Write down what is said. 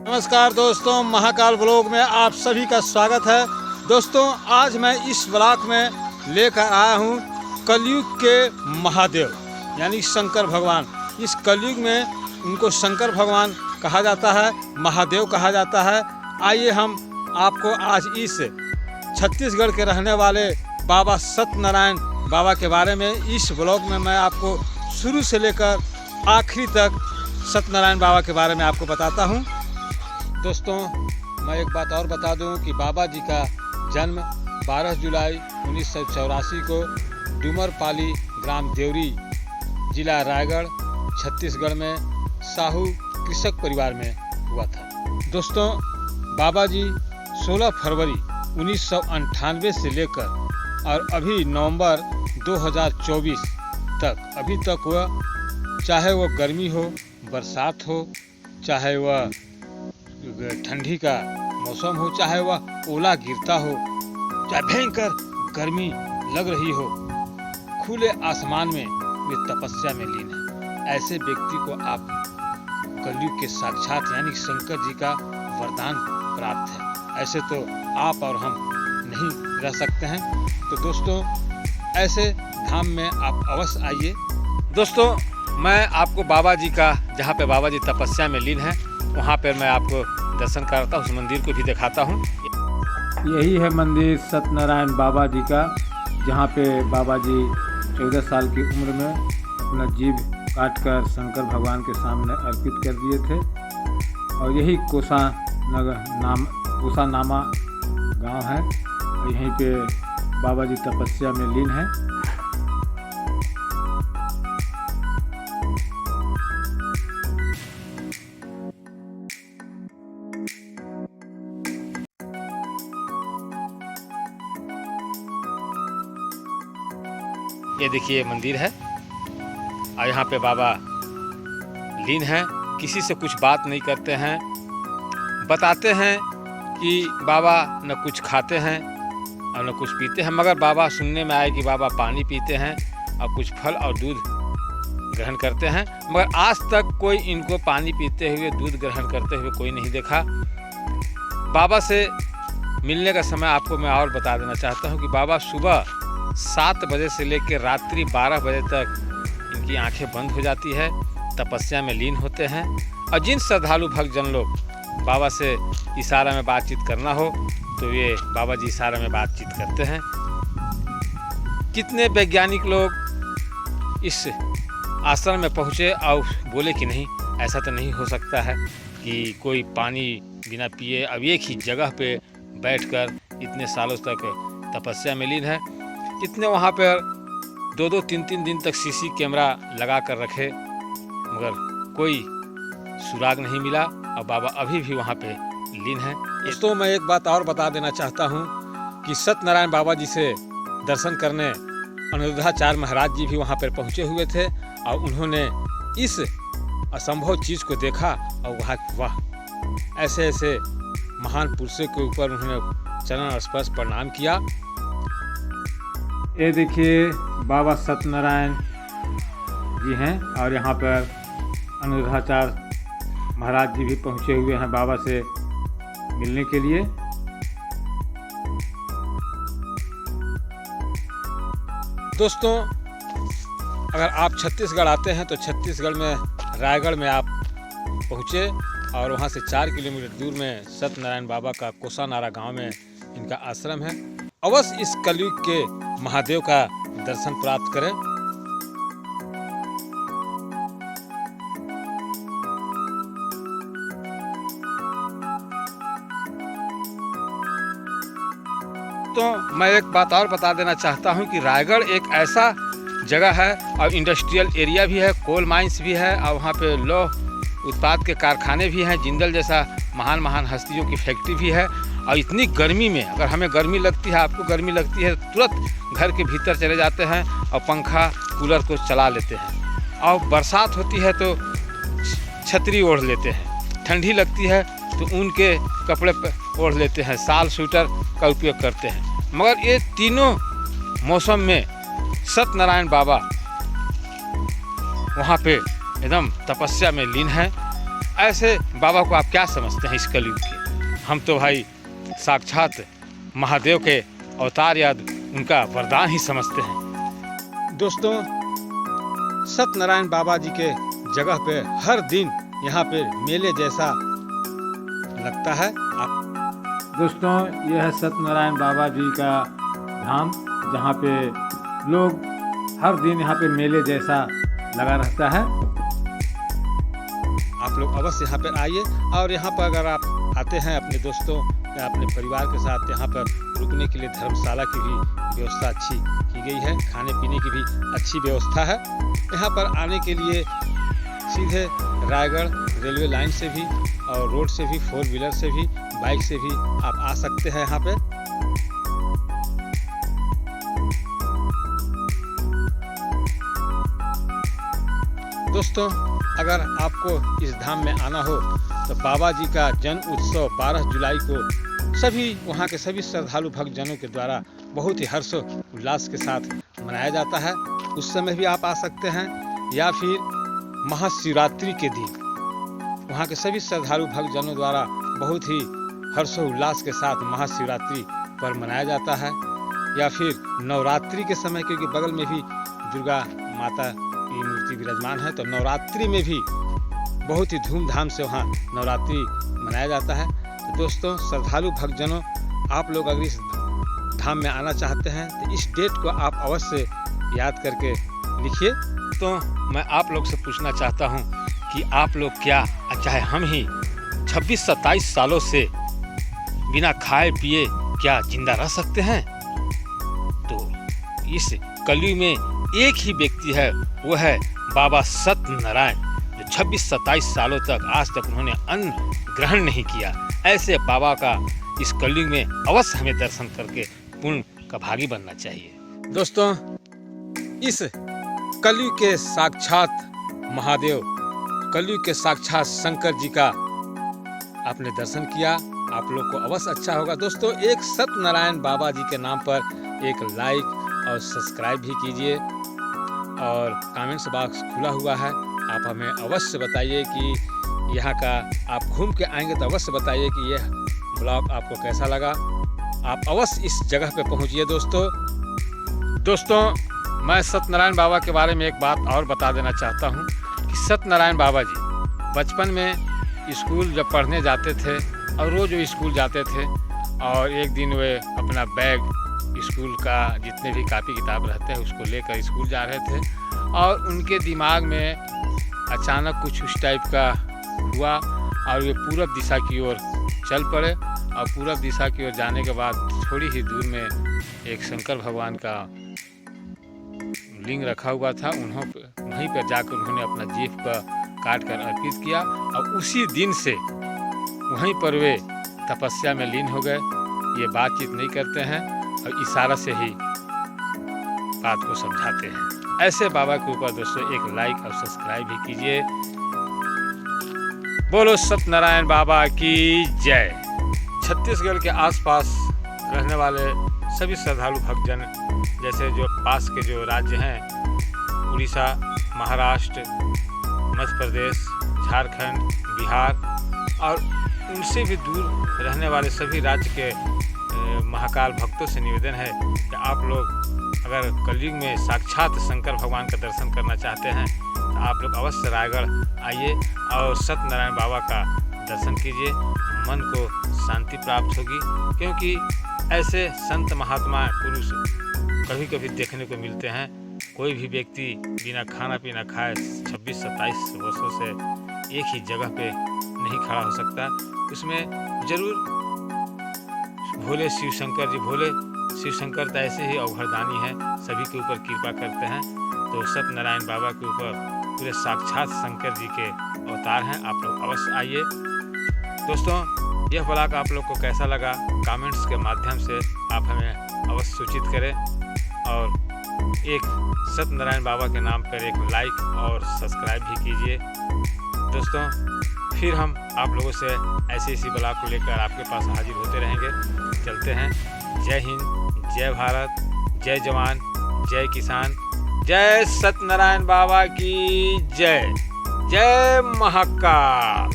नमस्कार दोस्तों, महाकाल ब्लॉग में आप सभी का स्वागत है। दोस्तों, आज मैं इस ब्लॉग में लेकर आया हूँ कलयुग के महादेव यानी शंकर भगवान। इस कलयुग में उनको शंकर भगवान कहा जाता है, महादेव कहा जाता है। आइए हम आपको आज इस छत्तीसगढ़ के रहने वाले बाबा सत्यनारायण बाबा के बारे में इस ब्लॉग में मैं आपको शुरू से लेकर आखिरी तक सत्यनारायण बाबा के बारे में आपको बताता हूँ। दोस्तों, मैं एक बात और बता दूं कि बाबा जी का जन्म 12 जुलाई 1984 को डूमरपाली ग्राम देवरी, जिला रायगढ़, छत्तीसगढ़ में साहू कृषक परिवार में हुआ था। दोस्तों, बाबा जी 16 फरवरी 1998 से लेकर और अभी नवंबर 2024 तक अभी तक वह, चाहे वह गर्मी हो, बरसात हो, चाहे वह ठंडी का मौसम हो, चाहे वह ओला गिरता हो, चाहे भयंकर गर्मी लग रही हो, खुले आसमान में वे तपस्या में लीन है। ऐसे व्यक्ति को आप कलयुग के साक्षात यानी शंकर जी का वरदान प्राप्त है। ऐसे तो आप और हम नहीं रह सकते हैं। तो दोस्तों, ऐसे धाम में आप अवश्य आइए। दोस्तों, मैं आपको बाबा जी का, जहाँ पे बाबा जी तपस्या में लीन है, वहाँ पर मैं आपको दर्शन कराता हूँ, उस मंदिर को भी दिखाता हूँ। यही है मंदिर सत्यनारायण बाबा जी का, जहाँ पे बाबा जी 14 साल की उम्र में अपना जीव काटकर शंकर भगवान के सामने अर्पित कर दिए थे। और यही कोसानामा गांव है, और यहीं पे बाबा जी तपस्या में लीन है। ये देखिए मंदिर है, और यहाँ पे बाबा लीन हैं। किसी से कुछ बात नहीं करते हैं। बताते हैं कि बाबा न कुछ खाते हैं और न कुछ पीते हैं, मगर बाबा सुनने में आए कि बाबा पानी पीते हैं और कुछ फल और दूध ग्रहण करते हैं। मगर आज तक कोई इनको पानी पीते हुए, दूध ग्रहण करते हुए कोई नहीं देखा। बाबा से मिलने का समय आपको मैं और बता देना चाहता हूँ कि बाबा सुबह 7 बजे से लेकर रात्रि 12 बजे तक इनकी आंखें बंद हो जाती है, तपस्या में लीन होते हैं। और जिन श्रद्धालु भक्तजन लोग बाबा से इशारा में बातचीत करना हो तो ये बाबा जी इशारा में बातचीत करते हैं। कितने वैज्ञानिक लोग इस आश्रम में पहुँचे और बोले कि नहीं, ऐसा तो नहीं हो सकता है कि कोई पानी बिना पिए अब एक ही जगह पे बैठकर इतने सालों तक तपस्या में लीन है। कितने वहाँ पर 2-2, 3-3 दिन तक सीसी कैमरा लगा कर रखे, मगर कोई सुराग नहीं मिला, और बाबा अभी भी वहाँ पे लीन है। दोस्तों, मैं एक बात और बता देना चाहता हूँ कि सत्यनारायण बाबा जी से दर्शन करने अनिरुद्धाचार्य महाराज जी भी वहाँ पर पहुँचे हुए थे, और उन्होंने इस असंभव चीज़ को देखा और वाह, ऐसे ऐसे महान पुरुषों के ऊपर उन्होंने चरण स्पर्श प्रणाम किया। ये देखिए बाबा सत्यनारायण जी हैं, और यहाँ पर अनिरुद्धाचार्य महाराज जी भी पहुँचे हुए हैं बाबा से मिलने के लिए। दोस्तों, अगर आप छत्तीसगढ़ आते हैं तो छत्तीसगढ़ में रायगढ़ में आप पहुँचे, और वहाँ से 4 किलोमीटर दूर में सत्यनारायण बाबा का कोसानारा गांव में इनका आश्रम है। अवश्य इस कलयुग के महादेव का दर्शन प्राप्त करें। तो मैं एक बात और बता देना चाहता हूं कि रायगढ़ एक ऐसा जगह है, और इंडस्ट्रियल एरिया भी है, कोल माइंस भी है, और वहाँ पे लौह उत्पाद के कारखाने भी हैं, जिंदल जैसा महान महान हस्तियों की फैक्ट्री भी है। और इतनी गर्मी में, अगर हमें गर्मी लगती है, आपको गर्मी लगती है, तुरंत घर के भीतर चले जाते हैं और पंखा कूलर को चला लेते हैं। और बरसात होती है तो छतरी ओढ़ लेते हैं, ठंडी लगती है तो ऊन के कपड़े ओढ़ लेते हैं, साल स्वेटर का उपयोग करते हैं। मगर ये तीनों मौसम में सत्यनारायण बाबा वहाँ पे एकदम तपस्या में लीन है। ऐसे बाबा को आप क्या समझते हैं इस कलयुग के? हम तो भाई साक्षात महादेव के अवतार या उनका वरदान ही समझते हैं। दोस्तों, सत्यनारायण बाबा जी के जगह पे हर दिन यहाँ पे मेले जैसा लगता है। दोस्तों, यह है सत्यनारायण बाबा जी का धाम, जहाँ पे लोग हर दिन यहाँ पे मेले जैसा लगा रहता है। आप लोग अवश्य यहाँ पर आइए, और यहाँ पर अगर आप आते हैं अपने दोस्तों या अपने परिवार के साथ, यहाँ पर रुकने के लिए धर्मशाला की भी व्यवस्था अच्छी की गई है, खाने पीने की भी अच्छी व्यवस्था है। यहाँ पर आने के लिए सीधे रायगढ़ रेलवे लाइन से भी और रोड से भी, 4 व्हीलर से भी, बाइक से भी आप आ सकते हैं यहाँ पे। दोस्तों, अगर आपको इस धाम में आना हो तो बाबा जी का जन्म उत्सव 12 जुलाई को सभी वहाँ के सभी श्रद्धालु भक्तजनों के द्वारा बहुत ही हर्ष उल्लास के साथ मनाया जाता है। उस समय भी आप आ सकते हैं, या फिर महाशिवरात्रि के दिन वहाँ के सभी श्रद्धालु भक्तजनों द्वारा बहुत ही हर्षोल्लास के साथ महाशिवरात्रि पर मनाया जाता है, या फिर नवरात्रि के समय, क्योंकि बगल में भी दुर्गा माता की मूर्ति विराजमान है, तो नवरात्रि में भी बहुत ही धूमधाम से वहाँ नवरात्रि मनाया जाता है। तो दोस्तों, श्रद्धालु भक्तजनों, आप लोग अगर इस धाम में आना चाहते हैं तो इस डेट को आप अवश्य याद करके लिखिए। तो मैं आप लोग से पूछना चाहता हूँ कि आप लोग क्या, चाहे हम ही 26-27 सालों से बिना खाए पिए क्या जिंदा रह सकते हैं? तो इस कलयुग में एक ही व्यक्ति है, वो है बाबा सत्यनारायण, जो 26-27 सालों तक आज तक उन्होंने अन्न ग्रहण नहीं किया। ऐसे बाबा का इस कलयुग में अवश्य हमें दर्शन करके पुण्य का भागी बनना चाहिए। दोस्तों, इस कलयुग के साक्षात महादेव, कलयुग के साक्षात शंकर जी का आपने दर्शन किया, आप लोग को अवश्य अच्छा होगा। दोस्तों, एक सत्यनारायण बाबा जी के नाम पर एक लाइक और सब्सक्राइब भी कीजिए, और कमेंट्स बॉक्स खुला हुआ है, आप हमें अवश्य बताइए कि यहाँ का, आप घूम के आएंगे तो अवश्य बताइए कि यह ब्लॉग आपको कैसा लगा। आप अवश्य इस जगह पे पहुँचिए। दोस्तों, मैं सत्यनारायण बाबा के बारे में एक बात और बता देना चाहता हूँ कि सत्यनारायण बाबा जी बचपन में स्कूल जब पढ़ने जाते थे, और रोज़ वो स्कूल जाते थे, और एक दिन वे अपना बैग, स्कूल का जितने भी कापी किताब रहते हैं उसको लेकर स्कूल जा रहे थे, और उनके दिमाग में अचानक कुछ उस टाइप का हुआ, और वे पूरब दिशा की ओर चल पड़े। और पूरब दिशा की ओर जाने के बाद थोड़ी ही दूर में एक शंकर भगवान का लिंग रखा हुआ था, वहीं पर जाकर उन्होंने अपना जीभ का काट कर अर्पित किया, और उसी दिन से वहीं पर वे तपस्या में लीन हो गए। ये बातचीत नहीं करते हैं और इशारा से ही बात को समझाते हैं। ऐसे बाबा के ऊपर दोस्तों एक लाइक और सब्सक्राइब भी कीजिए। बोलो सत्यनारायण बाबा की जय। छत्तीसगढ़ के आसपास रहने वाले सभी श्रद्धालु भक्तजन, जैसे जो पास के जो राज्य हैं, उड़ीसा, महाराष्ट्र, मध्य प्रदेश, झारखंड, बिहार, और उनसे भी दूर रहने वाले सभी राज्य के महाकाल भक्तों से निवेदन है कि आप लोग अगर कलयुग में साक्षात शंकर भगवान का दर्शन करना चाहते हैं तो आप लोग अवश्य रायगढ़ आइए और सत्यनारायण बाबा का दर्शन कीजिए। मन को शांति प्राप्त होगी, क्योंकि ऐसे संत महात्मा पुरुष कभी कभी देखने को मिलते हैं। कोई भी व्यक्ति बिना खाना पीना खाए 26-27 वर्षों से एक ही जगह पे नहीं खड़ा हो सकता। उसमें जरूर भोले शिव शंकर जी, भोले शिव शंकर तो ऐसे ही अवघरदानी हैं, सभी के ऊपर कृपा करते हैं। तो सत्यनारायण बाबा के ऊपर पूरे साक्षात शंकर जी के अवतार हैं। आप लोग अवश्य आइए। दोस्तों, यह ब्लॉग आप लोग को कैसा लगा कमेंट्स के माध्यम से आप हमें अवश्य सूचित करें, और एक सत्यनारायण बाबा के नाम पर एक लाइक और सब्सक्राइब भी कीजिए। दोस्तों, फिर हम आप लोगों से ऐसे इसी ब्लॉग को लेकर आपके पास हाजिर होते रहेंगे। चलते हैं। जय हिंद, जय भारत, जय जवान, जय किसान, जय सत्यनारायण बाबा की जय, जय महाकाल।